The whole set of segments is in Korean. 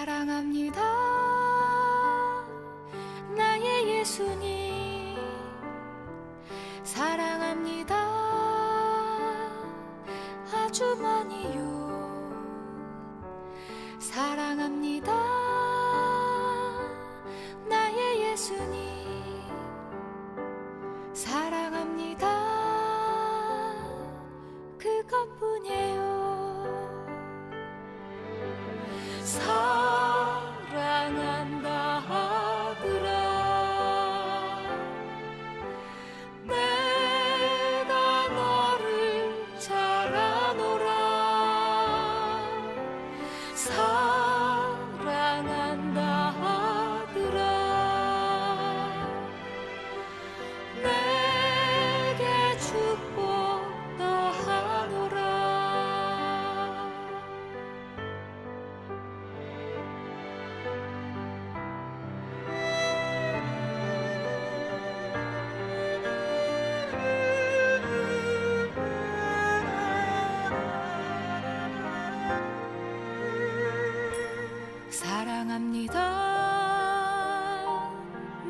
사랑합니다. 나의 예수님 사랑합니다. 아주 많이요. 사랑합니다. 나의 예수님 사랑합니다. 그것뿐이에요. 사랑한다 하더라. 내가 너를 잘 아노라. 사랑한다 하더라. 내게 축복 더하노라. 사랑합니다.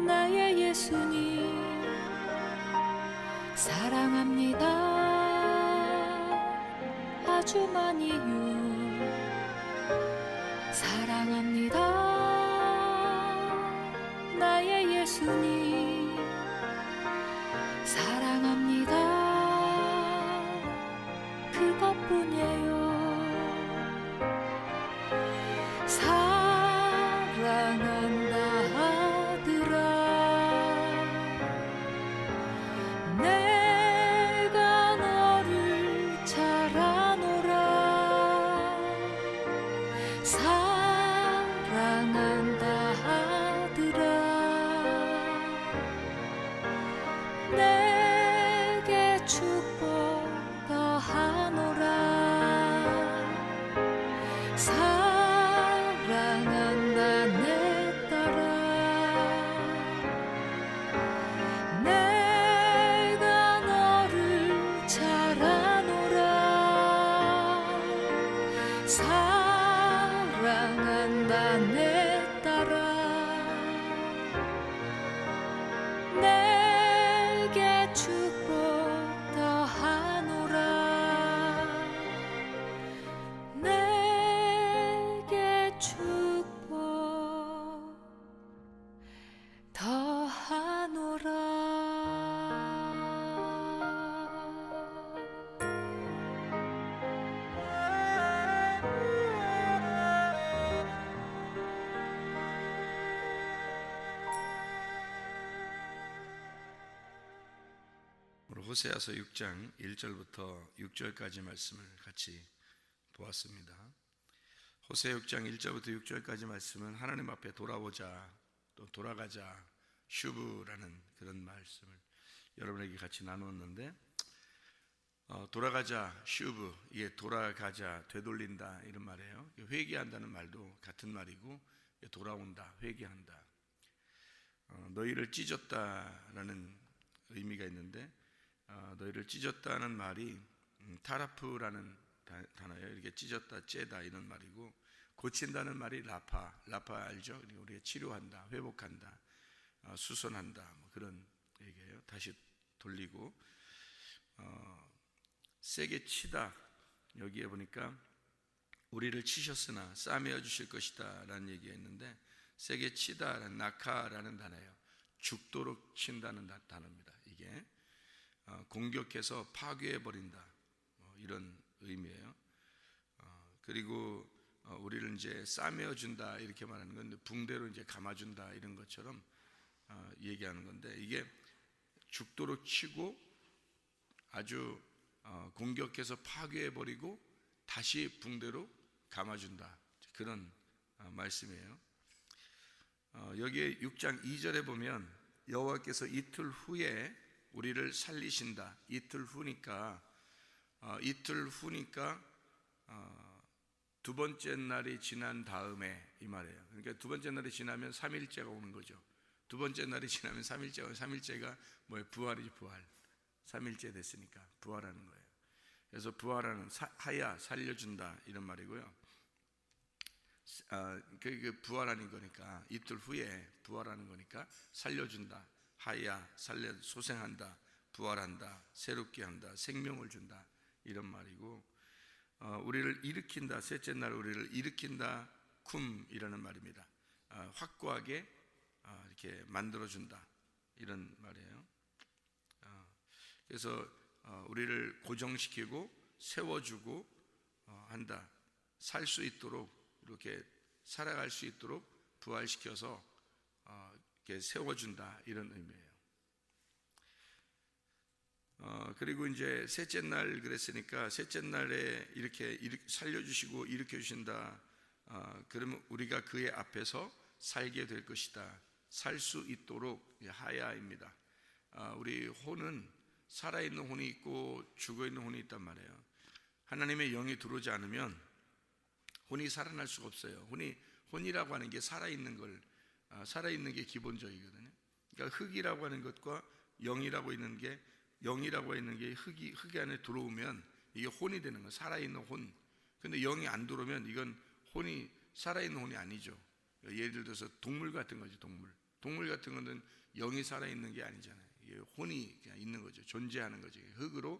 나의 예수님 사랑합니다. 아주 많이요. 사랑합니다. 나의 예수님 사랑합니다. 그것뿐이에요. 사랑한다 하더라. 내가 너를 잘 아노라. 사랑한다 하더라. 내게 축복 더하노라. 사랑한다 내 딸아. 내가 너를 잘 아노라. 사랑한다 내 딸아. 내게 축복 더하노라. 내게 축복 더하노라. 호세아서 6장 1절부터 6절까지 말씀을 같이 보았습니다. 호세 6장 1절부터 6절까지 말씀은 하나님 앞에 돌아오자, 또 돌아가자, 슈브라는 그런 말씀을 여러분에게 같이 나누었는데, 돌아가자, 슈브, 이게 돌아가자, 되돌린다 이런 말이에요. 회개한다는 말도 같은 말이고, 돌아온다, 회개한다. 너희를 찢었다라는 의미가 있는데, 너희를 찢었다는 말이 타라프라는 단어예요. 이렇게 찢었다, 째다 이런 말이고, 고친다는 말이 라파 알죠? 우리가 치료한다, 회복한다, 수선한다, 뭐 그런 얘기예요. 다시 돌리고, 세게 치다, 여기에 보니까 우리를 치셨으나 싸매어 주실 것이다 라는 얘기가 있는데, 세게 치다라는 나카라는 단어예요. 죽도록 친다는 단어입니다. 이게 공격해서 파괴해버린다, 이런 의미예요. 그리고 우리를 이제 싸매어준다 이렇게 말하는 건데, 붕대로 이제 감아준다 이런 것처럼 얘기하는 건데, 이게 죽도록 치고 아주 공격해서 파괴해버리고 다시 붕대로 감아준다, 그런 말씀이에요. 여기에 6장 2절에 보면 여호와께서 이틀 후에 우리를 살리신다. 이틀 후니까 두 번째 날이 지난 다음에 이 말이에요. 그러니까 두 번째 날이 지나면 3일째가 오는 거죠. 두 번째 날이 지나면 3일째가, 3일째가 뭐예요? 부활이지, 부활. 3일째 됐으니까 부활하는 거예요. 그래서 부활하는, 하야, 살려준다 이런 말이고요. 그 부활하는 거니까, 이틀 후에 부활하는 거니까 살려준다, 하야 살려 소생한다, 부활한다, 새롭게 한다, 생명을 준다, 이런 말이고, 우리를 일으킨다, 셋째 날 우리를 일으킨다, 쿰이라는 말입니다. 확고하게 이렇게 만들어준다, 이런 말이에요. 그래서 우리를 고정시키고 세워주고 한다. 살 수 있도록, 이렇게 살아갈 수 있도록 부활시켜서 이렇게 세워준다, 이런 의미예요. 그리고 이제 셋째 날 그랬으니까, 셋째 날에 이렇게 살려주시고 일으켜주신다. 그러면 우리가 그의 앞에서 살게 될 것이다. 살 수 있도록, 하야입니다. 우리 혼은 살아있는 혼이 있고 죽어있는 혼이 있단 말이에요. 하나님의 영이 들어오지 않으면 혼이 살아날 수가 없어요. 혼이라고 하는 게 살아있는 게 기본적이거든요. 그러니까 흙이라고 하는 것과 영이라고 있는 게 흙이 안에 들어오면 이게 혼이 되는 거예요. 살아있는 혼. 근데 영이 안 들어오면 이건 살아있는 혼이 아니죠. 예를 들어서 동물 같은 거죠. 동물 같은 거는 영이 살아있는 게 아니잖아요. 이게 혼이 그냥 있는 거죠. 존재하는 거죠. 흙으로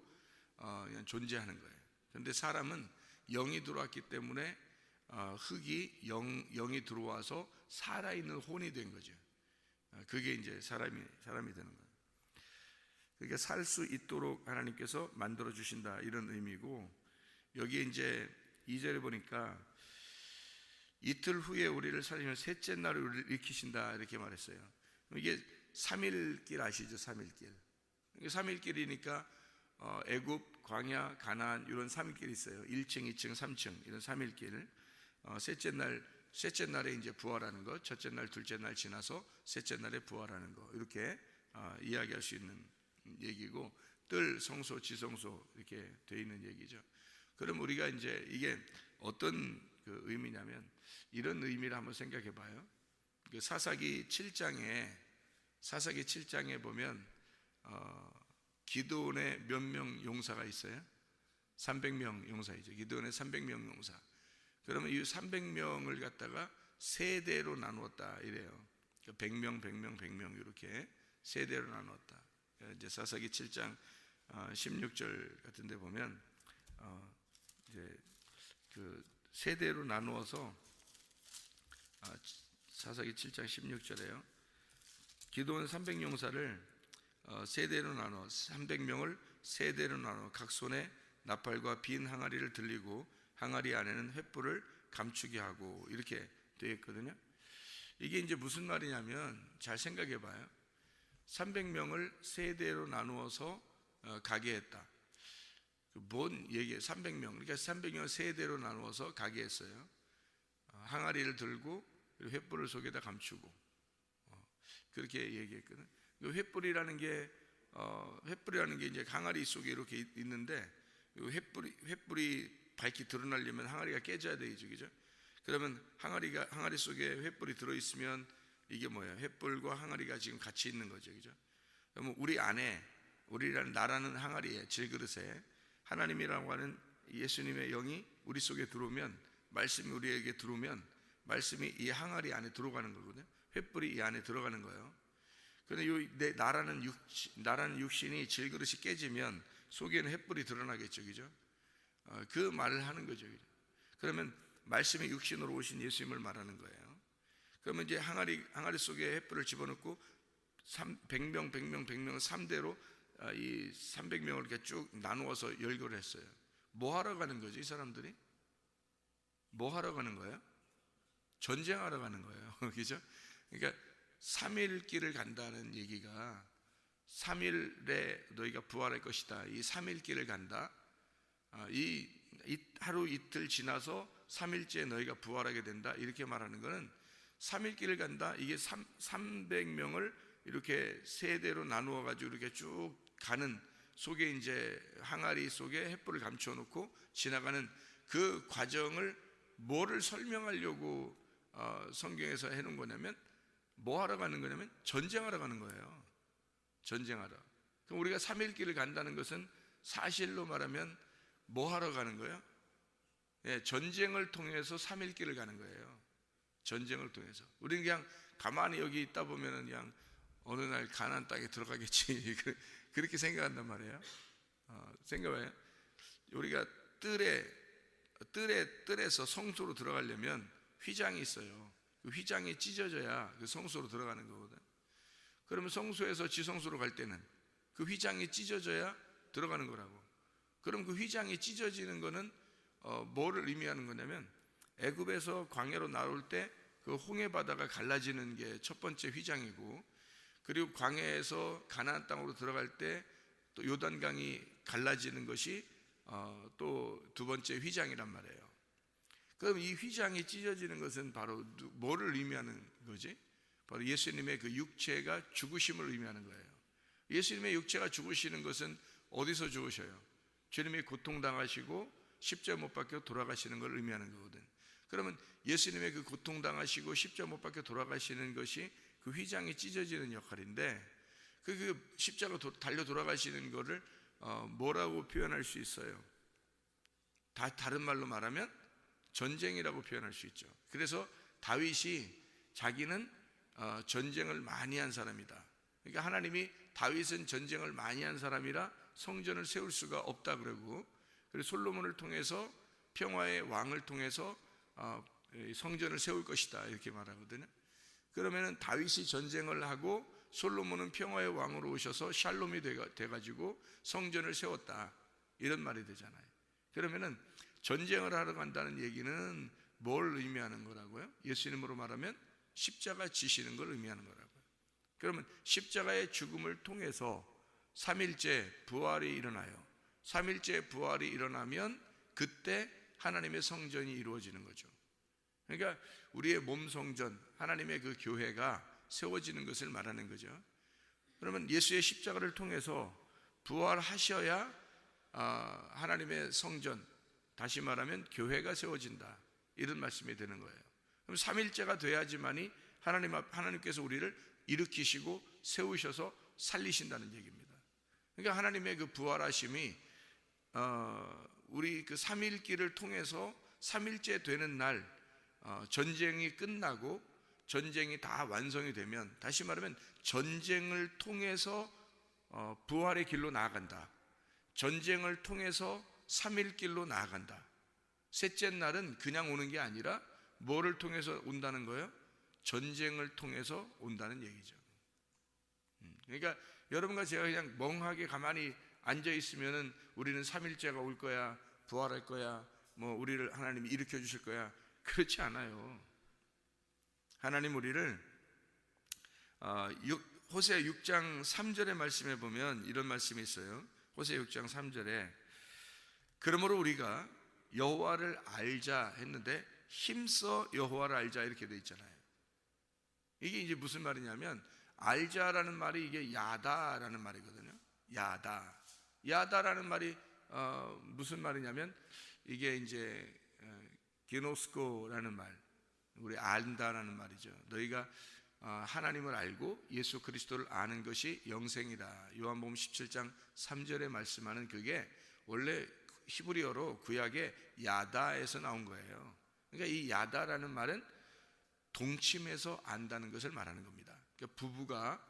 그냥 존재하는 거예요. 그런데 사람은 영이 들어왔기 때문에 흙이 영이 들어와서 살아있는 혼이 된 거죠. 그게 이제 사람이 되는 거예요. 그러니까 살 수 있도록 하나님께서 만들어 주신다, 이런 의미고, 여기에 이제 2절에 보니까 이틀 후에 우리를 살리면 셋째 날에 우리를 일으키신다, 이렇게 말했어요. 이게 3일길 아시죠? 3일길. 3일길이니까 애굽, 광야, 가나안, 이런 3일길이 있어요. 1층, 2층, 3층, 이런 3일길. 셋째 날에 이제 부활하는 거, 첫째 날, 둘째 날 지나서 셋째 날에 부활하는 거, 이렇게 이야기할 수 있는 얘기고, 뜰, 성소, 지성소 이렇게 돼 있는 얘기죠. 그럼 우리가 이제 이게 어떤 그 의미냐면, 이런 의미를 한번 생각해 봐요. 그 사사기 7장에 보면 기드온의 몇 명 용사가 있어요? 300명 용사이죠. 기드온의 300명 용사. 그러면 이 300명을 갖다가 세대로 나누었다, 이래요. 100명, 100명, 100명 이렇게 세대로 나누었다. 이제 사사기 7장 16절 같은 데 보면 이제 그 세대로 나누어서, 사사기 7장 16절에요. 기드온 300용사를 세대로 나눠, 300명을 세대로 나눠 각 손에 나팔과 빈 항아리를 들리고 항아리 안에는 횃불을 감추게 하고, 이렇게 되어 있거든요. 이게 이제 무슨 말이냐면, 잘 생각해 봐요. 300명을 세대로 나누어서 가게 했다. 뭔 얘기예요? 300명. 그러니까 300명을 세대로 나누어서 가게 했어요. 항아리를 들고 횃불을 속에다 감추고, 그렇게 얘기했거든. 횃불이라는 게 이제 항아리 속에 이렇게 있는데, 횃불이 밝히 드러나려면 항아리가 깨져야 되죠, 그죠? 그러면 항아리 속에 횃불이 들어 있으면 이게 뭐예요? 횃불과 항아리가 지금 같이 있는 거죠, 그죠? 그러면 우리라는 나라는 항아리에, 질그릇에 하나님이라고 하는 예수님의 영이 우리 속에 들어오면, 말씀이 우리에게 들어오면 말씀이 이 항아리 안에 들어가는 거거든요. 횃불이 이 안에 들어가는 거예요. 그런데 내 나라는 육신이, 질그릇이 깨지면 속에는 횃불이 드러나겠죠, 그죠? 그 말을 하는 거죠, 그죠? 그러면 말씀이 육신으로 오신 예수님을 말하는 거예요. 그러면 이제 항아리 속에 횃불을 집어넣고 100명 3대로 이 300명을 이렇게 쭉 나누어서 열거를 했어요. 뭐 하러 가는 거죠, 이 사람들이? 뭐 하러 가는 거예요? 전쟁하러 가는 거예요. 그죠? 그러니까 3일 길을 간다는 얘기가, 3일에 너희가 부활할 것이다, 이 3일 길을 간다. 이 하루 이틀 지나서 3일째 너희가 부활하게 된다, 이렇게 말하는 거는 3일 길을 간다. 이게 300명을 이렇게 세대로 나누어 가지고 이렇게 쭉 가는 속에, 이제 항아리 속에 횃불을 감춰 놓고 지나가는 그 과정을 뭐를 설명하려고 성경에서 해놓은 거냐면, 뭐 하러 가는 거냐면 전쟁하러 가는 거예요. 전쟁하러. 그럼 우리가 3일 길을 간다는 것은 사실로 말하면 뭐 하러 가는 거예요? 전쟁을 통해서 3일 길을 가는 거예요. 전쟁을 통해서. 우리는 그냥 가만히 여기 있다 보면은 그냥 어느 날 가나안 땅에 들어가겠지 그렇게 생각한단 말이에요. 생각해요. 우리가 뜰에서 성소로 들어가려면 휘장이 있어요. 그 휘장이 찢어져야 그 성소로 들어가는 거거든. 그러면 성소에서 지성소로 갈 때는 그 휘장이 찢어져야 들어가는 거라고. 그럼 그 휘장이 찢어지는 거는 뭐를 의미하는 거냐면, 애굽에서 광야로 나올 때 그 홍해 바다가 갈라지는 게 첫 번째 휘장이고, 그리고 광야에서 가나안 땅으로 들어갈 때 또 요단강이 갈라지는 것이 또 두 번째 휘장이란 말이에요. 그럼 이 휘장이 찢어지는 것은 바로 뭐를 의미하는 거지? 바로 예수님의 그 육체가 죽으심을 의미하는 거예요. 예수님의 육체가 죽으시는 것은 어디서 죽으셔요? 주님이 고통당하시고 십자가 못 박혀 돌아가시는 걸 의미하는 거거든. 그러면 예수님의 그 고통당하시고 십자가 못 박혀 돌아가시는 것이 그 휘장이 찢어지는 역할인데, 그 십자가 달려 돌아가시는 거를 뭐라고 표현할 수 있어요? 다른 말로 말하면 전쟁이라고 표현할 수 있죠. 그래서 다윗이 자기는 전쟁을 많이 한 사람이다. 그러니까 하나님이 다윗은 전쟁을 많이 한 사람이라 성전을 세울 수가 없다 그러고, 그리고 솔로몬을 통해서 평화의 왕을 통해서 성전을 세울 것이다 이렇게 말하거든요. 그러면은 다윗이 전쟁을 하고 솔로몬은 평화의 왕으로 오셔서 샬롬이 돼가지고 성전을 세웠다 이런 말이 되잖아요. 그러면은 전쟁을 하러 간다는 얘기는 뭘 의미하는 거라고요? 예수님으로 말하면 십자가 지시는 걸 의미하는 거라고요. 그러면 십자가의 죽음을 통해서 3일째 부활이 일어나요. 3일째 부활이 일어나면 그때 하나님의 성전이 이루어지는 거죠. 그러니까 우리의 몸 성전, 하나님의 그 교회가 세워지는 것을 말하는 거죠. 그러면 예수의 십자가를 통해서 부활하셔야 하나님의 성전, 다시 말하면 교회가 세워진다 이런 말씀이 되는 거예요. 그럼 3일째가 돼야지만이 하나님께서 우리를 일으키시고 세우셔서 살리신다는 얘기입니다. 그러니까 하나님의 그 부활하심이 우리 그 3일기를 통해서 3일째 되는 날 전쟁이 끝나고 전쟁이 다 완성이 되면, 다시 말하면 전쟁을 통해서 부활의 길로 나아간다. 전쟁을 통해서 3일 길로 나아간다. 셋째 날은 그냥 오는 게 아니라 뭐를 통해서 온다는 거예요? 전쟁을 통해서 온다는 얘기죠. 그러니까 여러분과 제가 그냥 멍하게 가만히 앉아 있으면은 우리는 3일째가 올 거야, 부활할 거야, 뭐 우리를 하나님이 일으켜 주실 거야, 그렇지 않아요. 하나님 우리를 호세 6장 3절의 말씀에 보면 이런 말씀이 있어요. 호세 6장 3절에 그러므로 우리가 여호와를 알자 했는데 힘써 여호와를 알자 이렇게 돼 있잖아요. 이게 이제 무슨 말이냐면, 알자라는 말이 이게 야다라는 말이거든요. 야다라는 말이 무슨 말이냐면, 이게 이제 기노스코라는 말, 우리 안다라는 말이죠. 너희가 하나님을 알고 예수 그리스도를 아는 것이 영생이다. 요한복음 17장 3절에 말씀하는 그게 원래 히브리어로 구약의 야다에서 나온 거예요. 그러니까 이 야다라는 말은 동침해서 안다는 것을 말하는 겁니다. 그러니까 부부가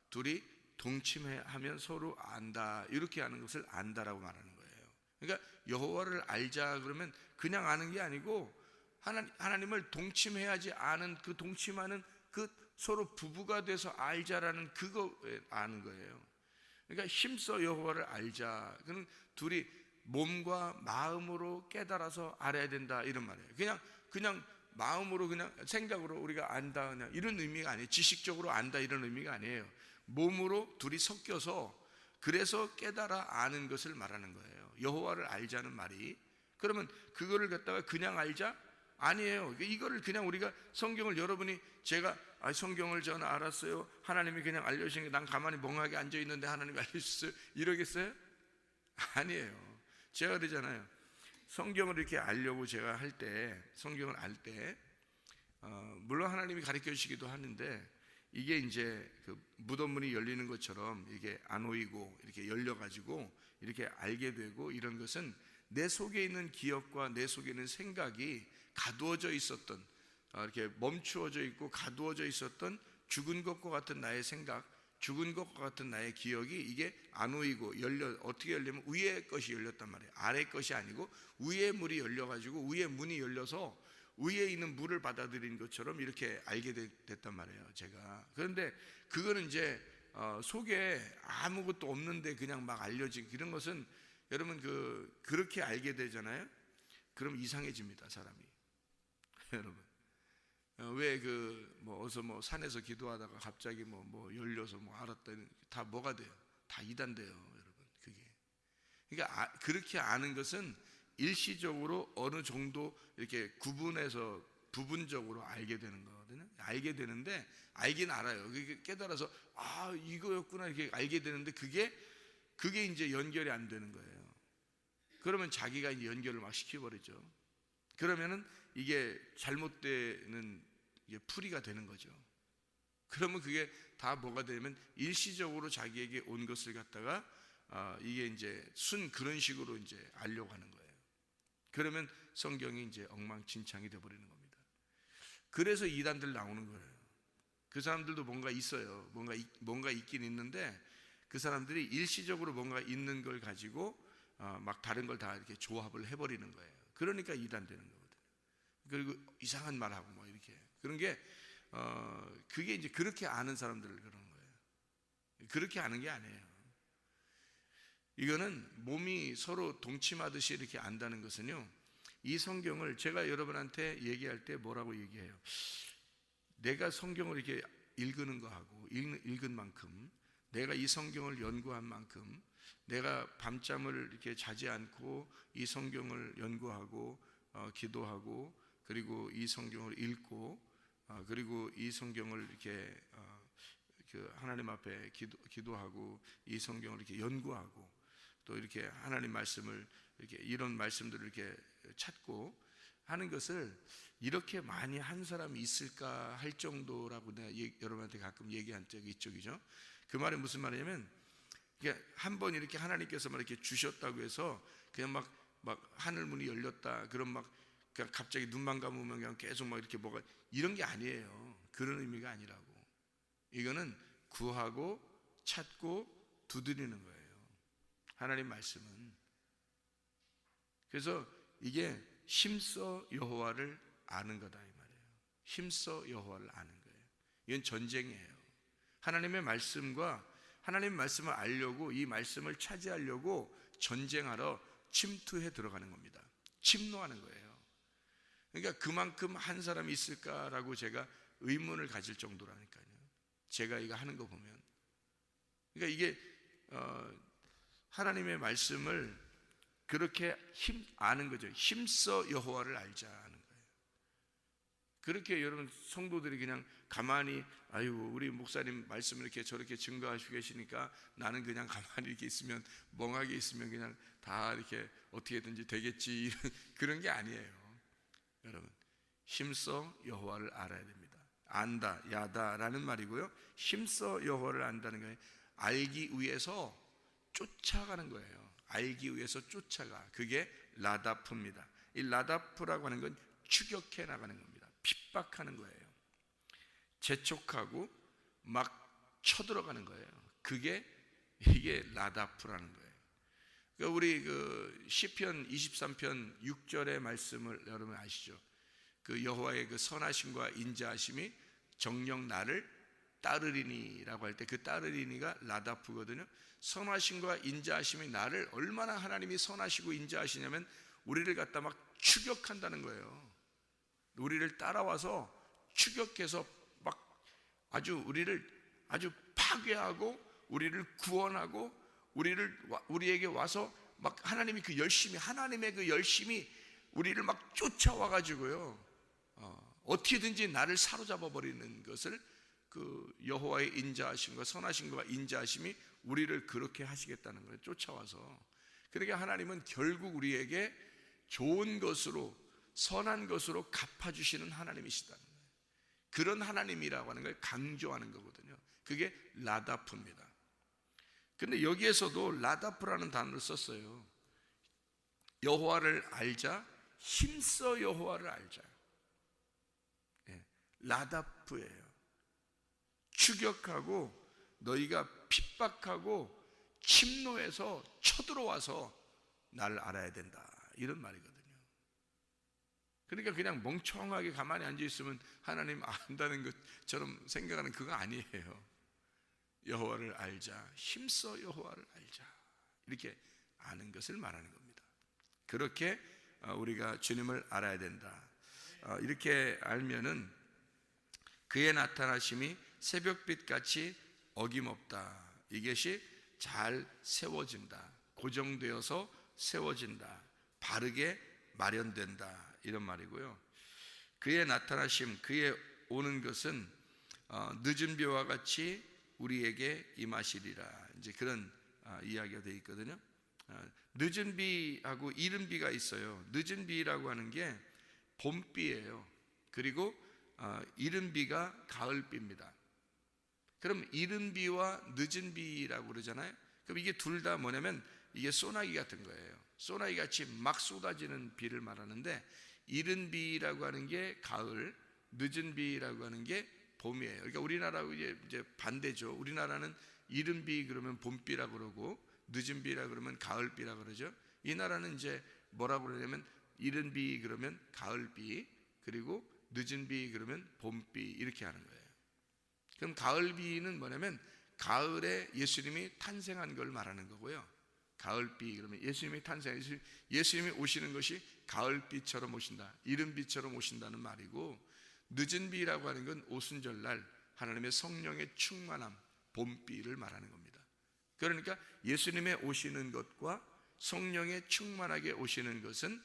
둘이 동침하면 서로 안다 이렇게 하는 것을 안다라고 말하는 거예요. 그러니까 여호와를 알자 그러면 그냥 아는 게 아니고 하나님을 동침해야지 아는, 그 동침하는 그 서로 부부가 돼서 알자라는 그거 아는 거예요. 그러니까 힘써 여호와를 알자. 그는 둘이 몸과 마음으로 깨달아서 알아야 된다 이런 말이에요. 그냥 마음으로 그냥 생각으로 우리가 안다 그냥 이런 의미가 아니에요. 지식적으로 안다 이런 의미가 아니에요. 몸으로 둘이 섞여서 그래서 깨달아 아는 것을 말하는 거예요. 여호와를 알자는 말이. 그러면 그거를 갖다가 그냥 알자? 아니에요. 이거를 그냥 우리가 성경을 여러분이 제가 성경을 저는 알았어요. 하나님이 그냥 알려주신 게 난 가만히 멍하게 앉아 있는데 하나님이 알려주셨어요. 이러겠어요? 아니에요. 제가 그러잖아요. 성경을 이렇게 알려고 제가 할 때, 성경을 알 때, 물론 하나님이 가르쳐 주시기도 하는데, 이게 이제 그 무덤문이 열리는 것처럼 이게 안 오이고 이렇게 열려가지고 이렇게 알게 되고, 이런 것은 내 속에 있는 기억과 내 속에 있는 생각이 가두어져 있었던 이렇게 멈추어져 있고 가두어져 있었던 죽은 것과 같은 나의 생각, 죽은 것과 같은 나의 기억이 이게 안 오이고 어떻게 열리면 위에 것이 열렸단 말이에요. 아래 것이 아니고 위에 물이 열려가지고 위에 문이 열려서 위에 있는 물을 받아들인 것처럼 이렇게 알게 됐단 말이에요, 제가. 그런데 그거는 이제 속에 아무것도 없는데 그냥 막 알려진 그런 것은 여러분 그렇게 알게 되잖아요. 그럼 이상해집니다, 사람이. 여러분. 왜 어서 산에서 기도하다가 갑자기 열려서 알았더니 다 뭐가 돼요? 다 이단돼요, 여러분. 그게. 그러니까 그렇게 아는 것은 일시적으로 어느 정도 이렇게 구분해서 부분적으로 알게 되는 거거든요. 알게 되는데 알긴 알아요. 그게 깨달아서 이거였구나 이렇게 알게 되는데 그게 이제 연결이 안 되는 거예요. 그러면 자기가 이제 연결을 막 시켜버리죠. 그러면은 이게 잘못되는 이게 풀이가 되는 거죠. 그러면 그게 다 뭐가 되냐면 일시적으로 자기에게 온 것을 갖다가 이게 이제 그런 식으로 이제 알려고 하는 거예요. 그러면 성경이 이제 엉망진창이 되어버리는 겁니다. 그래서 이단들 나오는 거예요. 그 사람들도 뭔가 있어요. 뭔가 있긴 있는데 그 사람들이 일시적으로 뭔가 있는 걸 가지고 막 다른 걸 다 이렇게 조합을 해버리는 거예요. 그러니까 이단되는 거거든요. 그리고 이상한 말하고 뭐 이렇게 그런 게 그게 이제 그렇게 아는 사람들을 그러는 거예요. 그렇게 아는 게 아니에요. 이거는 몸이 서로 동침하듯이 이렇게 안다는 것은요, 이 성경을 제가 여러분한테 얘기할 때 뭐라고 얘기해요? 내가 성경을 이렇게 읽는 거하고 읽은 만큼, 내가 이 성경을 연구한 만큼, 내가 밤잠을 이렇게 자지 않고 이 성경을 연구하고 기도하고 그리고 이 성경을 읽고 그리고 이 성경을 이렇게 하나님 앞에 기도하고 이 성경을 이렇게 연구하고 또 이렇게 하나님 말씀을 이렇게 이런 말씀들을 이렇게 찾고 하는 것을 이렇게 많이 한 사람이 있을까 할 정도라고 내가 여러분한테 가끔 얘기한 적이 이쪽이죠. 그 말은 무슨 말이냐면 한 번 이렇게 하나님께서 막 이렇게 주셨다고 해서 그냥 막 하늘 문이 열렸다 그럼 그냥 갑자기 눈만 감으면 그냥 계속 막 이렇게 이런 게 아니에요. 그런 의미가 아니라고. 이거는 구하고 찾고 두드리는 거예요. 하나님 말씀은. 그래서 이게 힘써 여호와를 아는 거다 이 말이에요. 힘써 여호와를 아는 거예요. 이건 전쟁이에요. 하나님의 말씀과 하나님 말씀을 알려고 이 말씀을 차지하려고 전쟁하러 침투해 들어가는 겁니다. 침노하는 거예요. 그러니까 그만큼 한 사람이 있을까라고 제가 의문을 가질 정도라니까요. 제가 이거 하는 거 보면. 그러니까 이게 하나님의 말씀을 그렇게 아는 거죠. 힘써 여호와를 알자 하는 거예요. 그렇게 여러분 성도들이 그냥 가만히 우리 목사님 말씀을 이렇게 저렇게 증거하시고 계시니까 나는 그냥 가만히 이렇게 있으면 멍하게 있으면 그냥 다 이렇게 어떻게든지 되겠지 그런 게 아니에요. 여러분 힘써 여호와를 알아야 됩니다. 안다, 야다라는 말이고요. 힘써 여호와를 안다는 거예요. 알기 위해서 쫓아가는 거예요. 알기 위해서 쫓아가. 그게 라다프입니다. 이 라다프라고 하는 건 추격해 나가는 겁니다. 핍박하는 거예요. 재촉하고 막 쳐들어가는 거예요. 이게 라다프라는 거예요. 그러니까 우리 시편 23편 6절의 말씀을 여러분 아시죠? 여호와의 선하심과 인자하심이 정녕 나를 따르리니라고 할 때 그 따르리니가 라다프거든요. 선하심과 인자하심이 나를 얼마나 하나님이 선하시고 인자하시냐면 우리를 갖다 막 추격한다는 거예요. 우리를 따라와서 추격해서 막 우리를 아주 파괴하고 우리를 구원하고 우리에게 와서 막 하나님의 그 열심이 우리를 막 쫓아와 가지고요. 어떻게든지 나를 사로잡아 버리는 것을 여호와의 인자하심과 선하심과 인자하심이 우리를 그렇게 하시겠다는 거예요. 쫓아와서. 그러니까 하나님은 결국 우리에게 좋은 것으로 선한 것으로 갚아주시는 하나님이시다는 거예요. 그런 하나님이라고 하는 걸 강조하는 거거든요. 그게 라다프입니다. 근데 여기에서도 라다프라는 단어를 썼어요. 여호와를 알자, 힘써 여호와를 알자. 라다프예요. 추격하고 너희가 핍박하고 침노해서 쳐들어와서 나를 알아야 된다, 이런 말이거든요. 그러니까 그냥 멍청하게 가만히 앉아있으면 하나님 안다는 것처럼 생각하는 그거 아니에요. 여호와를 알자, 힘써 여호와를 알자, 이렇게 아는 것을 말하는 겁니다. 그렇게 우리가 주님을 알아야 된다. 이렇게 알면은 그의 나타나심이 새벽빛같이 어김없다, 이것이 잘 세워진다, 고정되어서 세워진다, 바르게 마련된다, 이런 말이고요. 그의 나타나심, 그의 오는 것은 늦은 비와 같이 우리에게 임하시리라, 이제 그런 이야기가 되어 있거든요. 늦은 비하고 이른 비가 있어요. 늦은 비라고 하는 게 봄비예요. 그리고 이른 비가 가을비입니다. 그럼 이른 비와 늦은 비라고 그러잖아요. 그럼 이게 둘 다 뭐냐면 이게 소나기 같은 거예요. 소나기 같이 막 쏟아지는 비를 말하는데, 이른 비라고 하는 게 가을, 늦은 비라고 하는 게 봄이에요. 그러니까 우리나라하고 이제 반대죠. 우리나라는 이른 비 그러면 봄비라고 그러고 늦은 비라 그러면 가을비라 그러죠. 이 나라는 이제 뭐라고 그러냐면 이른 비 그러면 가을비, 그리고 늦은 비 그러면 봄비, 이렇게 하는 거예요. 그럼 가을비는 뭐냐면 가을에 예수님이 탄생한 걸 말하는 거고요. 가을비 그러면 예수님이 예수님이 오시는 것이 가을비처럼 오신다, 이른비처럼 오신다는 말이고, 늦은 비라고 하는 건 오순절날 하나님의 성령의 충만함, 봄비를 말하는 겁니다. 그러니까 예수님의 오시는 것과 성령의 충만하게 오시는 것은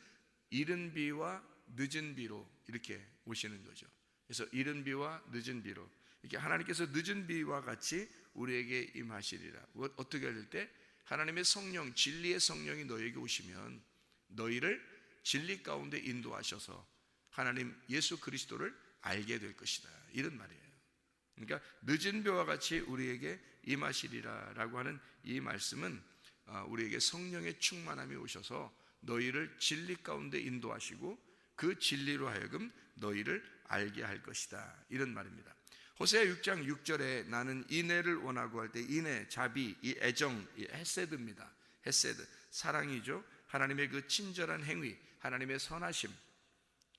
이른 비와 늦은 비로 이렇게 오시는 거죠. 그래서 이른 비와 늦은 비로 이렇게 하나님께서 늦은 비와 같이 우리에게 임하시리라. 어떻게 할 때? 하나님의 성령, 진리의 성령이 너에게 오시면 너희를 진리 가운데 인도하셔서 하나님 예수 그리스도를 알게 될 것이다, 이런 말이에요. 그러니까 늦은 비와 같이 우리에게 임하시리라 라고 하는 이 말씀은 우리에게 성령의 충만함이 오셔서 너희를 진리 가운데 인도하시고 그 진리로 하여금 너희를 알게 할 것이다, 이런 말입니다. 호세아 6장 6절에 나는 인애를 원하고 할 때 인애, 자비, 이 애정, 이 헤세드입니다. 헤세드, 사랑이죠. 하나님의 그 친절한 행위, 하나님의 선하심,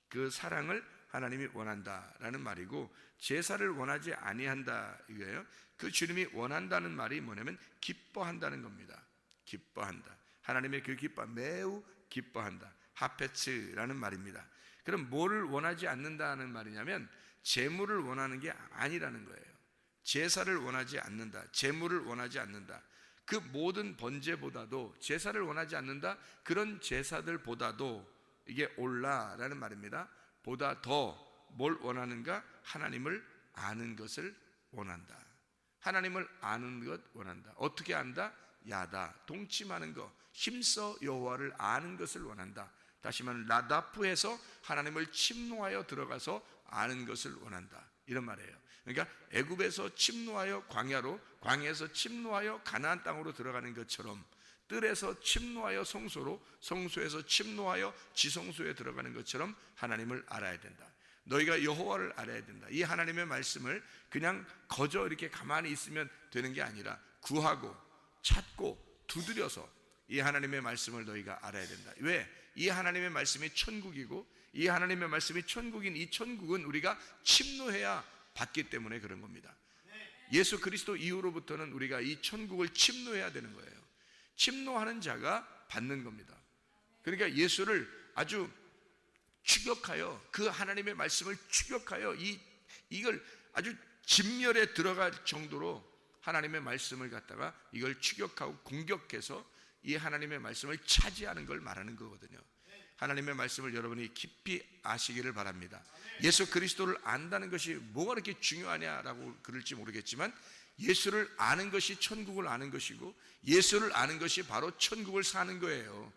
그 사랑을 하나님이 원한다라는 말이고, 제사를 원하지 아니한다 이거예요. 그 주님이 원한다는 말이 뭐냐면 기뻐한다는 겁니다. 기뻐한다, 하나님의 그 기뻐, 매우 기뻐한다, 하페츠라는 말입니다. 그럼 뭐를 원하지 않는다는 말이냐면 제물을 원하는 게 아니라는 거예요. 제사를 원하지 않는다, 제물을 원하지 않는다, 그 모든 번제보다도 제사를 원하지 않는다, 그런 제사들보다도 이게 올라라는 말입니다. 보다 더 뭘 원하는가? 하나님을 아는 것을 원한다. 하나님을 아는 것 원한다. 어떻게 안다? 야다, 동침하는 것, 힘써 여호와를 아는 것을 원한다. 다시 말하면 라다프에서 하나님을 침노하여 들어가서 아는 것을 원한다, 이런 말이에요. 그러니까 애굽에서 침노하여 광야로, 광야에서 침노하여 가나안 땅으로 들어가는 것처럼 뜰에서 침노하여 성소로, 성소에서 침노하여 지성소에 들어가는 것처럼 하나님을 알아야 된다. 너희가 여호와를 알아야 된다. 이 하나님의 말씀을 그냥 거저 이렇게 가만히 있으면 되는 게 아니라 구하고 찾고 두드려서 이 하나님의 말씀을 너희가 알아야 된다. 왜? 이 하나님의 말씀이 천국이고, 이 하나님의 말씀이 천국인 이 천국은 우리가 침노해야 받기 때문에 그런 겁니다. 예수 그리스도 이후로부터는 우리가 이 천국을 침노해야 되는 거예요. 침노하는 자가 받는 겁니다. 그러니까 예수를 아주 추격하여, 그 하나님의 말씀을 추격하여 이걸 아주 진멸에 들어갈 정도로 하나님의 말씀을 갖다가 이걸 추격하고 공격해서 이 하나님의 말씀을 차지하는 걸 말하는 거거든요. 하나님의 말씀을 여러분이 깊이 아시기를 바랍니다. 예수 그리스도를 안다는 것이 뭐가 그렇게 중요하냐라고 그럴지 모르겠지만, 예수를 아는 것이 천국을 아는 것이고, 예수를 아는 것이 바로 천국을 사는 거예요.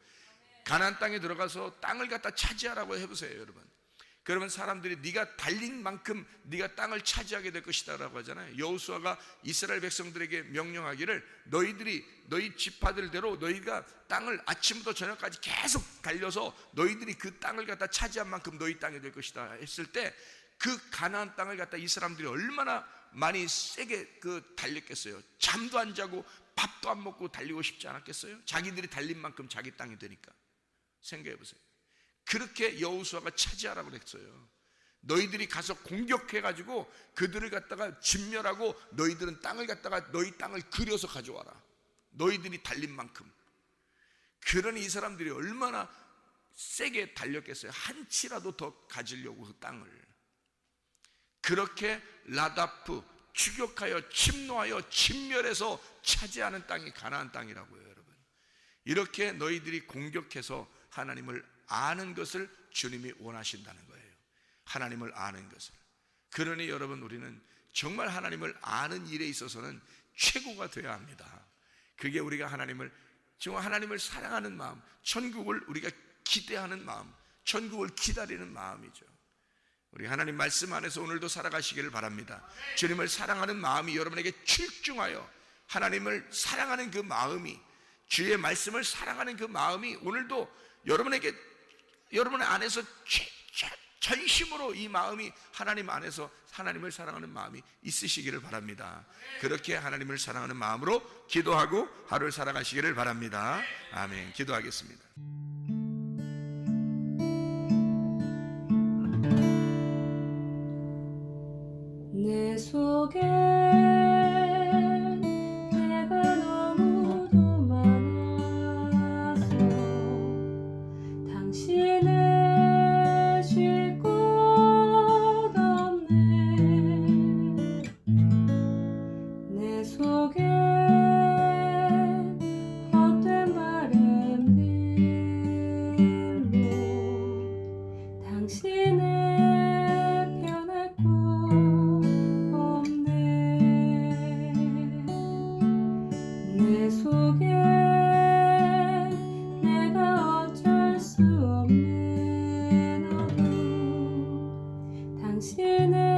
가나안 땅에 들어가서 땅을 갖다 차지하라고 해보세요, 여러분. 그러면 사람들이 네가 달린 만큼 네가 땅을 차지하게 될 것이다 라고 하잖아요. 여호수아가 이스라엘 백성들에게 명령하기를 너희 지파들대로 너희가 땅을 아침부터 저녁까지 계속 달려서 너희들이 그 땅을 갖다 차지한 만큼 너희 땅이 될 것이다 했을 때, 그 가나안 땅을 갖다 이 사람들이 얼마나 많이 세게 달렸겠어요. 잠도 안 자고 밥도 안 먹고 달리고 싶지 않았겠어요? 자기들이 달린 만큼 자기 땅이 되니까. 생각해 보세요. 그렇게 여호수아가 차지하라고 그랬어요. 너희들이 가서 공격해가지고 그들을 갖다가 진멸하고 너희들은 땅을 갖다가 너희 땅을 그려서 가져와라. 너희들이 달린 만큼. 그러니 이 사람들이 얼마나 세게 달렸겠어요. 한 치라도 더 가지려고 그 땅을. 그렇게 라다프 추격하여 침노하여 진멸해서 차지하는 땅이 가나안 땅이라고요, 여러분. 이렇게 너희들이 공격해서 하나님을 아는 것을 주님이 원하신다는 거예요. 하나님을 아는 것을. 그러니 여러분, 우리는 정말 하나님을 아는 일에 있어서는 최고가 되어야 합니다. 그게 우리가 정말 하나님을 사랑하는 마음, 천국을 우리가 기대하는 마음, 천국을 기다리는 마음이죠. 우리 하나님 말씀 안에서 오늘도 살아가시기를 바랍니다. 주님을 사랑하는 마음이 여러분에게 출중하여 하나님을 사랑하는 그 마음이, 주의 말씀을 사랑하는 그 마음이 오늘도 여러분의 안에서 전심으로 이 마음이 하나님 안에서 하나님을 사랑하는 마음이 있으시기를 바랍니다. 그렇게 하나님을 사랑하는 마음으로 기도하고 하루를 살아가시기를 바랍니다. 아멘. 기도하겠습니다. 내 속에 내가 너무도 많아서 당신을 쉴 곳 없네. 내 속에 헛된 바램들로 당신을 내 속에 내가 어쩔 수 없는 어둠 당신을